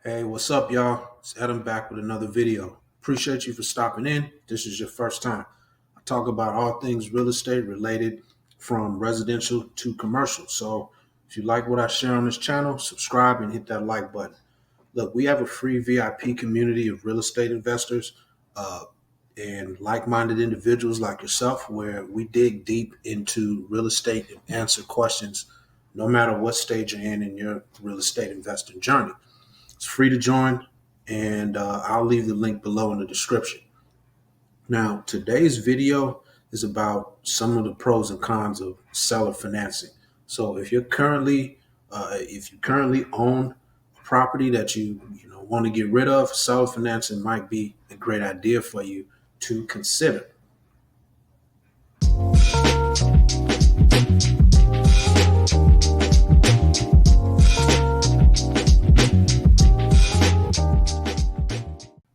Hey, what's up, y'all? It's Edem back with another video. Appreciate you for stopping in. This is your first time. I talk about all things real estate related from residential to commercial. So if you like what I share on this channel, subscribe and hit that like button. Look, we have a free VIP community of real estate investors uh, and like-minded individuals like yourself where we dig deep into real estate and answer questions no matter what stage you're in your real estate investing journey. It's free to join, and I'll leave the link below in the description. Now, today's video is about some of the pros and cons of seller financing. So, if you currently own a property that you want to get rid of, seller financing might be a great idea for you to consider.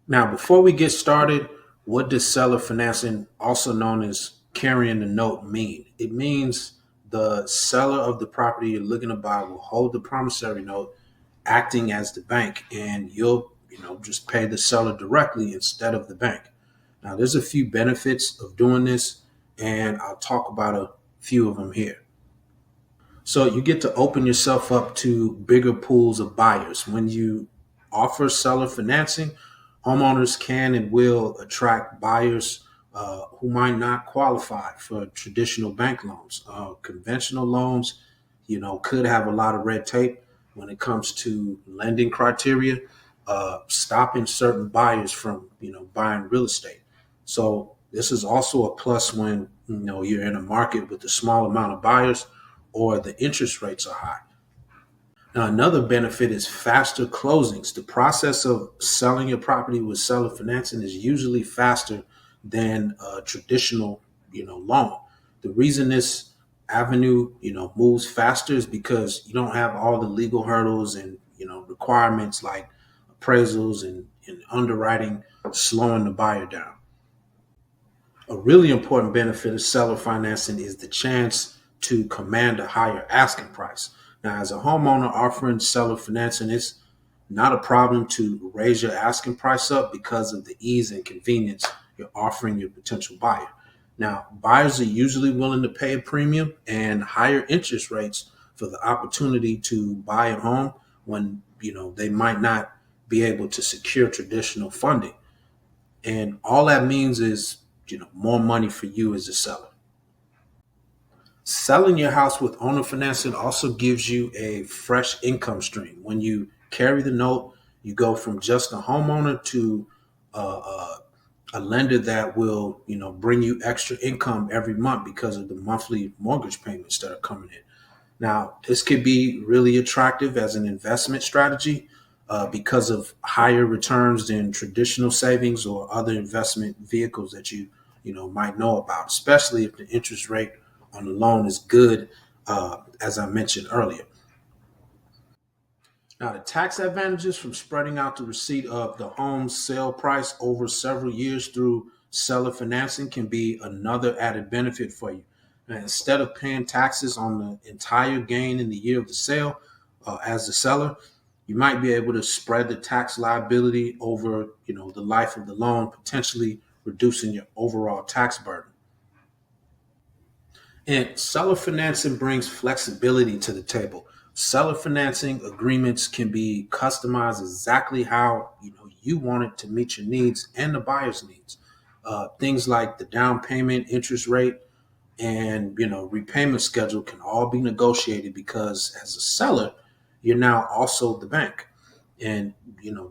Now, before we get started, what does seller financing, also known as carrying the note, mean? It means the seller of the property you're looking to buy will hold the promissory note, acting as the bank, and you'll just pay the seller directly instead of the bank. Now, there's a few benefits of doing this, and I'll talk about a few of them here. So you get to open yourself up to bigger pools of buyers. When you offer seller financing, homeowners can and will attract buyers who might not qualify for traditional bank loans. Conventional loans, could have a lot of red tape when it comes to lending criteria, stopping certain buyers from, buying real estate. So this is also a plus when, you're in a market with a small amount of buyers or the interest rates are high. Now, another benefit is faster closings. The process of selling your property with seller financing is usually faster than a traditional, loan. The reason this avenue, moves faster is because you don't have all the legal hurdles and, requirements like appraisals and underwriting slowing the buyer down. A really important benefit of seller financing is the chance to command a higher asking price. Now, as a homeowner offering seller financing, it's not a problem to raise your asking price up because of the ease and convenience you're offering your potential buyer. Now, buyers are usually willing to pay a premium and higher interest rates for the opportunity to buy a home when they might not be able to secure traditional funding. And all that means is, more money for you as a seller. Selling your house with owner financing also gives you a fresh income stream. When you carry the note, you go from just a homeowner to a lender that will, bring you extra income every month because of the monthly mortgage payments that are coming in. Now, this could be really attractive as an investment strategy because of higher returns than traditional savings or other investment vehicles that you might know about, especially if the interest rate on the loan is good, as I mentioned earlier. Now, the tax advantages from spreading out the receipt of the home's sale price over several years through seller financing can be another added benefit for you. Now, instead of paying taxes on the entire gain in the year of the sale, as the seller, you might be able to spread the tax liability over, the life of the loan, potentially reducing your overall tax burden. And seller financing brings flexibility to the table. Seller financing agreements can be customized exactly how you want it to meet your needs and the buyer's needs. Things like the down payment, interest rate, and repayment schedule can all be negotiated because as a seller, you're now also the bank, and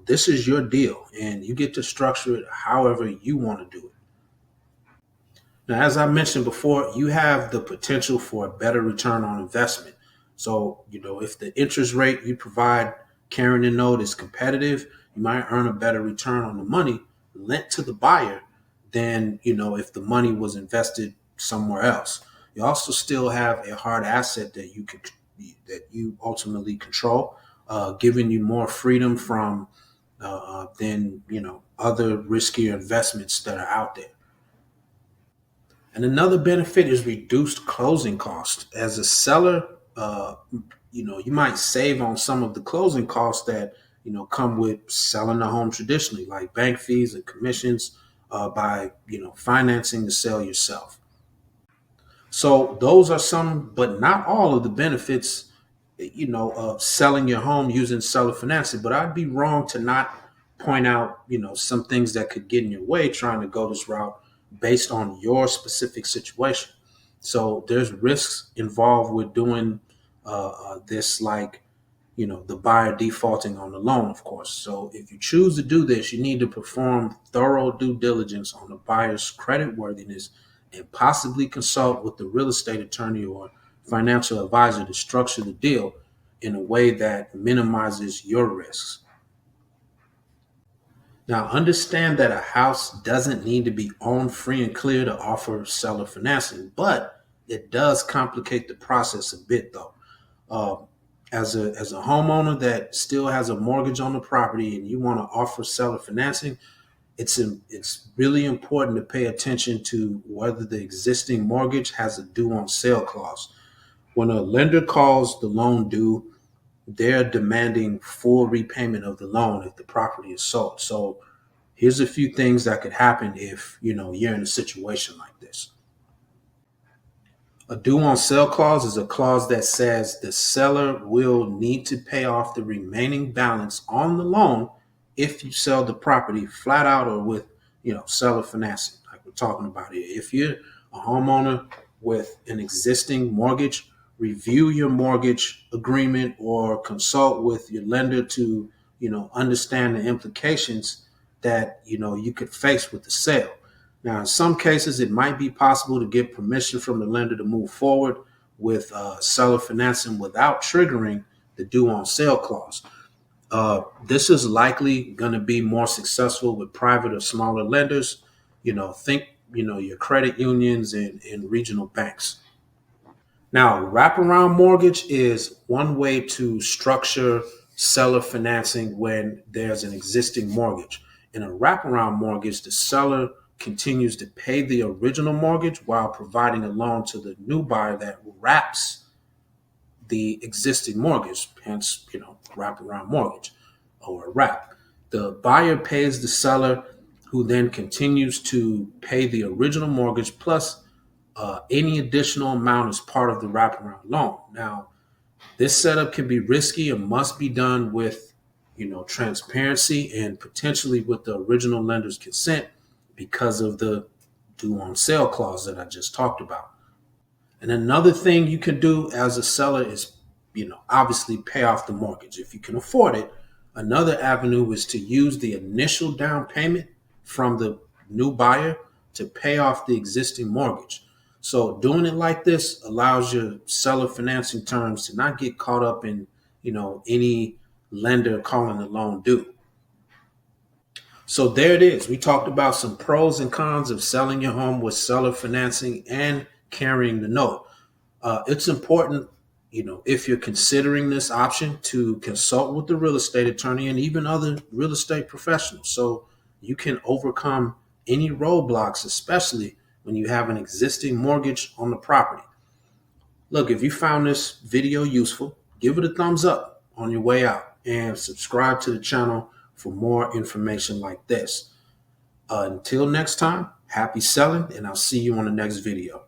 this is your deal, and you get to structure it however you want to do it. Now, as I mentioned before, you have the potential for a better return on investment. So, if the interest rate you provide carrying the note is competitive, you might earn a better return on the money lent to the buyer than, if the money was invested somewhere else. You also still have a hard asset that you ultimately control, giving you more freedom from than, other riskier investments that are out there. And another benefit is reduced closing costs. As a seller, you might save on some of the closing costs that come with selling the home traditionally, like bank fees and commissions by financing the sale yourself. So those are some, but not all of the benefits, of selling your home using seller financing. But I'd be wrong to not point out, some things that could get in your way trying to go this route based on your specific situation. So there's risks involved with doing this, like the buyer defaulting on the loan, of course. So if you choose to do this, you need to perform thorough due diligence on the buyer's credit worthiness and possibly consult with the real estate attorney or financial advisor to structure the deal in a way that minimizes your risks. Now, understand that a house doesn't need to be owned free and clear to offer seller financing, but it does complicate the process a bit, though. Uh, as a homeowner that still has a mortgage on the property and you want to offer seller financing, it's really important to pay attention to whether the existing mortgage has a due on sale clause. When a lender calls the loan due, they're demanding full repayment of the loan if the property is sold. So here's a few things that could happen if you're in a situation like this. A due on sale clause is a clause that says the seller will need to pay off the remaining balance on the loan if you sell the property flat out or with, seller financing, like we're talking about here. If you're a homeowner with an existing mortgage, review your mortgage agreement or consult with your lender to, understand the implications that, you could face with the sale. Now, in some cases, it might be possible to get permission from the lender to move forward with seller financing without triggering the due on sale clause. This is likely going to be more successful with private or smaller lenders. Think, your credit unions and regional banks. Now, wraparound mortgage is one way to structure seller financing when there's an existing mortgage. In a wraparound mortgage, the seller continues to pay the original mortgage while providing a loan to the new buyer that wraps the existing mortgage, hence, wraparound mortgage or a wrap. The buyer pays the seller, who then continues to pay the original mortgage plus any additional amount as part of the wraparound loan. Now, this setup can be risky and must be done with, transparency and potentially with the original lender's consent because of the due on sale clause that I just talked about. And another thing you can do as a seller is, obviously pay off the mortgage if you can afford it. Another avenue is to use the initial down payment from the new buyer to pay off the existing mortgage. So doing it like this allows your seller financing terms to not get caught up in, any lender calling the loan due. So there it is. We talked about some pros and cons of selling your home with seller financing and carrying the note. It's important, if you're considering this option, to consult with the real estate attorney and even other real estate professionals so you can overcome any roadblocks, especially when you have an existing mortgage on the property. Look, if you found this video useful, give it a thumbs up on your way out and subscribe to the channel for more information like this. Until next time, happy selling, and I'll see you on the next video.